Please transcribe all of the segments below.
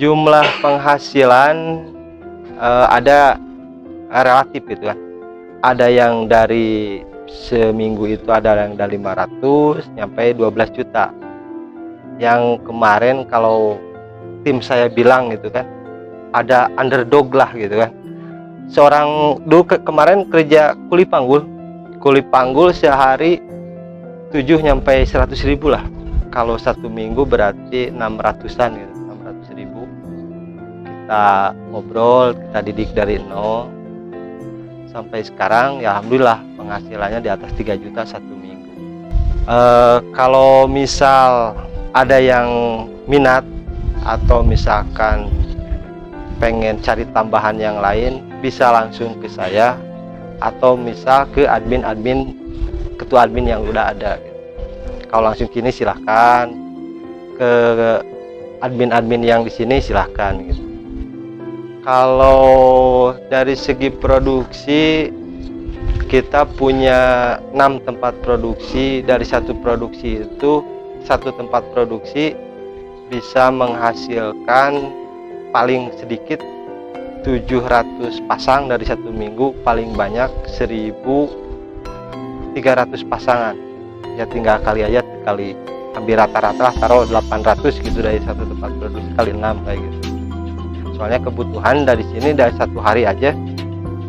jumlah penghasilan ada relatif gitu kan. Ada yang dari seminggu itu ada yang dari 500 sampai 12 juta. Yang kemarin kalau tim saya bilang gitu kan, ada underdog lah gitu kan. Seorang dulu kemarin kerja kuli panggul sehari 7 sampai 100 ribu lah. Kalau satu minggu berarti 600-an gitu, 600 ribu. Kita ngobrol, kita didik dari nol sampai sekarang ya alhamdulillah penghasilannya di atas 3 juta satu minggu. Kalau misal ada yang minat atau misalkan pengen cari tambahan yang lain, bisa langsung ke saya atau misal ke ketua admin yang udah ada. Kalau langsung kini silahkan, ke admin yang di sini silahkan gitu. Kalau dari segi produksi, kita punya 6 tempat produksi. Dari satu produksi itu, satu tempat produksi bisa menghasilkan paling sedikit 700 pasang dari satu minggu, paling banyak 1.300 pasangan. Ya tinggal kali aja, kali hampir rata-rata taruh 800 gitu dari satu tempat produksi kali 6 kayak gitu. Soalnya kebutuhan dari sini dari satu hari aja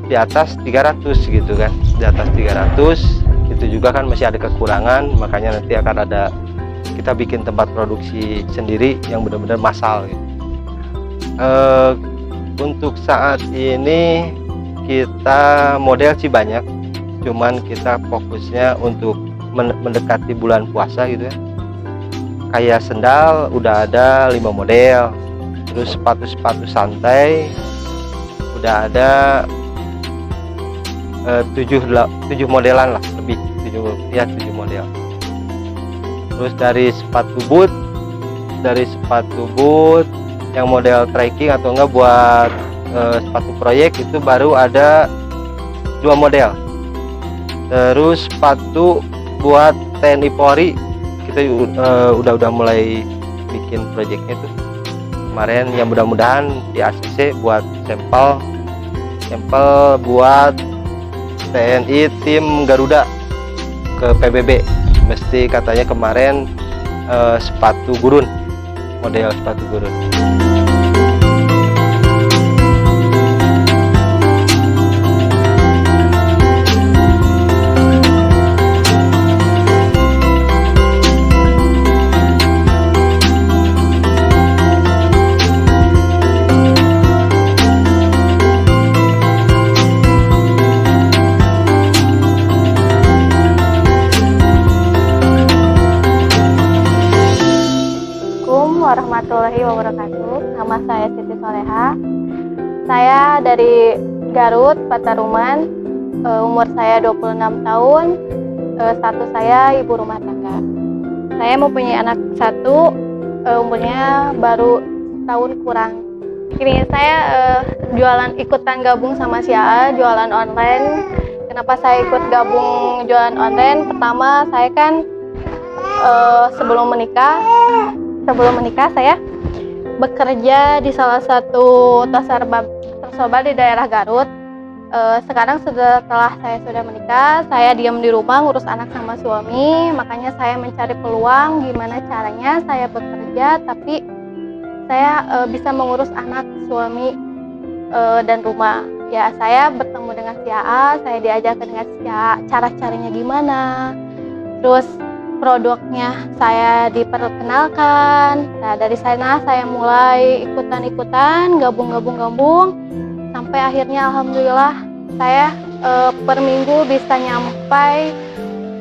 di atas 300 gitu kan, di atas 300 itu juga kan masih ada kekurangan, makanya nanti akan ada kita bikin tempat produksi sendiri yang benar-benar massal gitu. Untuk saat ini kita model sih banyak, cuman kita fokusnya untuk mendekati bulan puasa gitu ya. Kayak sendal udah ada 5 model, terus sepatu santai udah ada 7 modelan lah, lebih 7 model. Terus dari sepatu boot yang model trekking atau enggak buat sepatu proyek itu baru ada 2 model. Terus sepatu buat TNI Polri kita udah mulai bikin proyeknya tuh kemarin, yang mudah-mudahan di ACC buat sampel buat TNI tim Garuda ke PBB. Mesti katanya kemarin sepatu gurun, model sepatu gurun. Warahmatullahi wabarakatuh. Nama saya Siti Soleha. Saya dari Garut, Pataruman. Umur saya 26 tahun. Status saya ibu rumah tangga. Saya mempunyai anak 1, umurnya baru tahun kurang. Ini saya ikutan gabung sama si AA, jualan online. Kenapa saya ikut gabung jualan online? Pertama, saya kan sebelum menikah saya bekerja di salah satu tersobar di daerah Garut. Sekarang setelah saya sudah menikah, saya diam di rumah ngurus anak sama suami. Makanya saya mencari peluang gimana caranya saya bekerja tapi saya bisa mengurus anak, suami, dan rumah. Ya, saya bertemu dengan si AA, saya diajarkan dengan si AA cara-caranya gimana. Terus produknya saya diperkenalkan. Nah, dari sana saya mulai ikutan gabung sampai akhirnya alhamdulillah saya per minggu bisa nyampai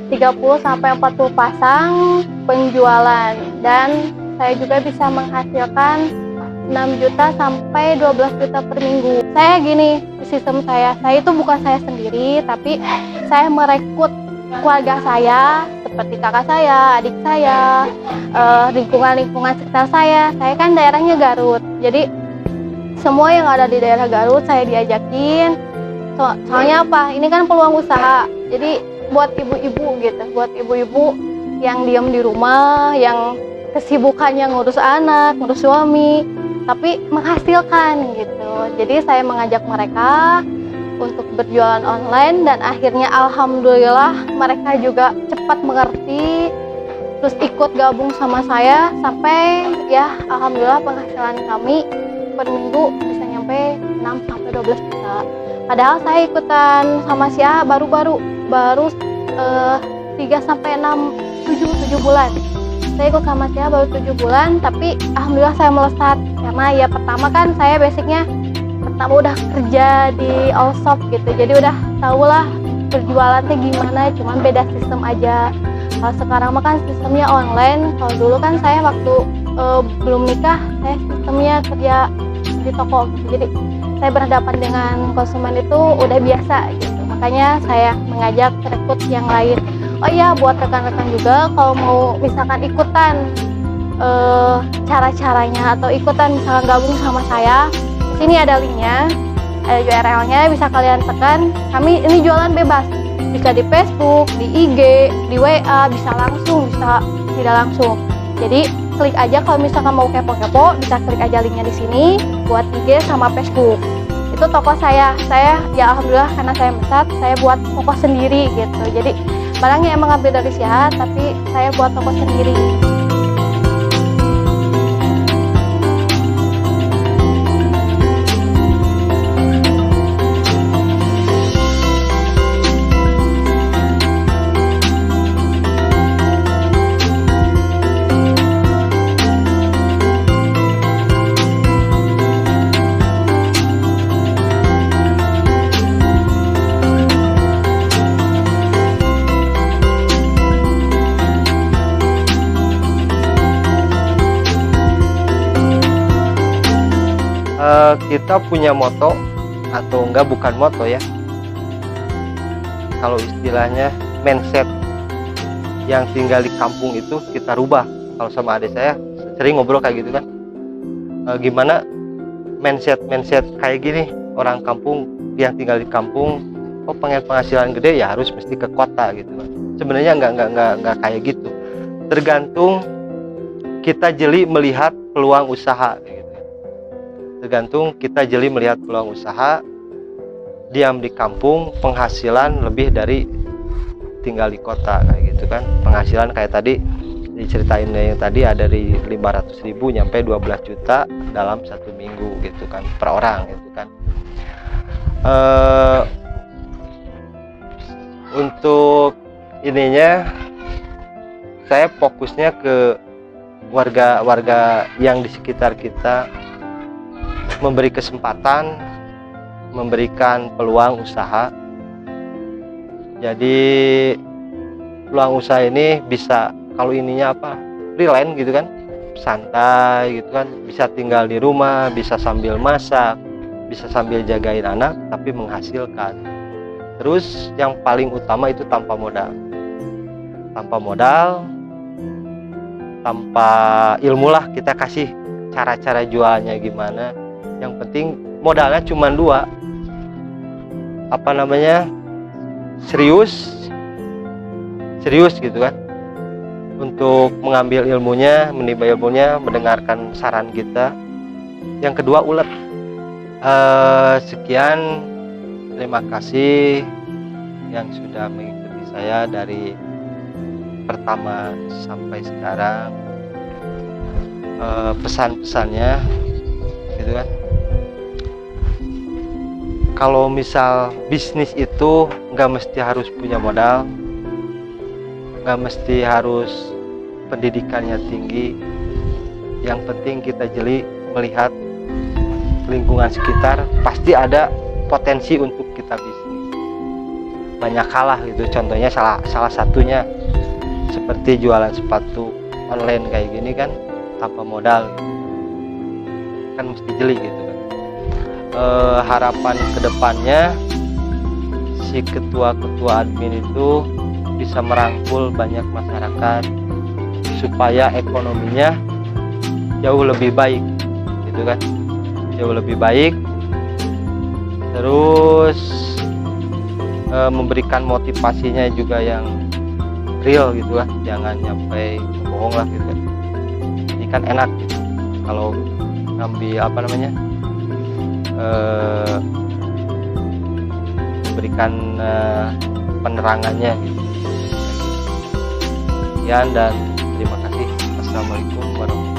30 sampai 40 pasang penjualan, dan saya juga bisa menghasilkan 6 juta sampai 12 juta per minggu. Saya gini, sistem saya itu bukan saya sendiri, tapi saya merekrut keluarga saya, seperti kakak saya, adik saya, lingkungan sekitar saya. Saya kan daerahnya Garut, jadi semua yang ada di daerah Garut saya diajakin. Soalnya apa? Ini kan peluang usaha. Jadi buat ibu-ibu gitu, buat ibu-ibu yang diam di rumah, yang kesibukannya ngurus anak, ngurus suami. tapi menghasilkan gitu. Jadi saya mengajak mereka untuk berjualan online dan akhirnya alhamdulillah mereka juga cepat mengerti, terus ikut gabung sama saya sampai ya alhamdulillah penghasilan kami per minggu bisa nyampe 6 sampai 12 juta. Padahal saya ikutan sama si A baru 3 sampai 7 bulan. Saya ikut sama si A baru 7 bulan, tapi alhamdulillah saya melesat karena ya pertama kan saya basicnya pertama udah kerja di Allshop gitu, jadi udah tau lah berjualan teh gimana, cuman beda sistem aja. Kalau sekarang mah kan sistemnya online, kalau dulu kan saya waktu belum nikah saya sistemnya kerja di toko gitu. Jadi saya berhadapan dengan konsumen itu udah biasa gitu, makanya saya mengajak rekrut yang lain. Oh iya, buat rekan-rekan juga kalau mau misalkan ikutan cara-caranya atau ikutan misalkan gabung sama saya, di sini ada linknya, ada URL-nya, bisa kalian tekan. Kami ini jualan bebas, bisa di Facebook, di IG, di WA, bisa langsung, bisa tidak langsung. Jadi klik aja kalau misalkan mau kepo-kepo, bisa klik aja linknya di sini buat IG sama Facebook. Itu toko saya ya alhamdulillah karena saya mesat, saya buat toko sendiri gitu. Jadi barangnya emang ngambil dari Siha, tapi saya buat toko sendiri. Kita punya moto atau enggak, bukan moto ya, kalau istilahnya mindset yang tinggal di kampung itu kita rubah. Kalau sama adik saya sering ngobrol kayak gitu kan, gimana mindset kayak gini, orang kampung yang tinggal di kampung, oh pengen penghasilan gede ya harus mesti ke kota gitu kan. Sebenarnya enggak kayak gitu, tergantung kita jeli melihat peluang usaha gitu. Tergantung kita jeli melihat peluang usaha, diam di kampung penghasilan lebih dari tinggal di kota kayak gitu kan. Penghasilan kayak tadi diceritain yang tadi ada dari 500.000 nyampe 12 juta dalam 1 minggu gitu kan, per orang gitu kan. Untuk ininya saya fokusnya ke warga yang di sekitar kita, memberi kesempatan, memberikan peluang usaha. Jadi peluang usaha ini bisa, kalau ininya apa, freelance gitu kan, santai gitu kan, bisa tinggal di rumah, bisa sambil masak, bisa sambil jagain anak, tapi menghasilkan. Terus yang paling utama itu tanpa modal, tanpa ilmu lah, kita kasih cara-cara jualnya gimana. Yang penting modalnya cuma 2, serius gitu kan, untuk mengambil ilmunya, menimba ilmunya, mendengarkan saran kita. Yang kedua ulet. Sekian, terima kasih yang sudah mengikuti saya dari pertama sampai sekarang. Pesan-pesannya gitu kan, kalau misal bisnis itu nggak mesti harus punya modal, nggak mesti harus pendidikannya tinggi. Yang penting kita jeli melihat lingkungan sekitar, pasti ada potensi untuk kita bisnis. Banyak kalah gitu, contohnya salah satunya seperti jualan sepatu online kayak gini kan, tanpa modal gitu. Kan mesti jeli gitu kan. Harapan kedepannya si ketua admin itu bisa merangkul banyak masyarakat supaya ekonominya jauh lebih baik gitu kan, jauh lebih baik. Terus memberikan motivasinya juga yang real gitu kan, jangan nyampe bohong lah gitu kan. Ini kan enak gitu kalau ngambil apa namanya, memberikan penerangannya gitu. Sekian dan terima kasih. Assalamualaikum warahmatullahi wabarakatuh.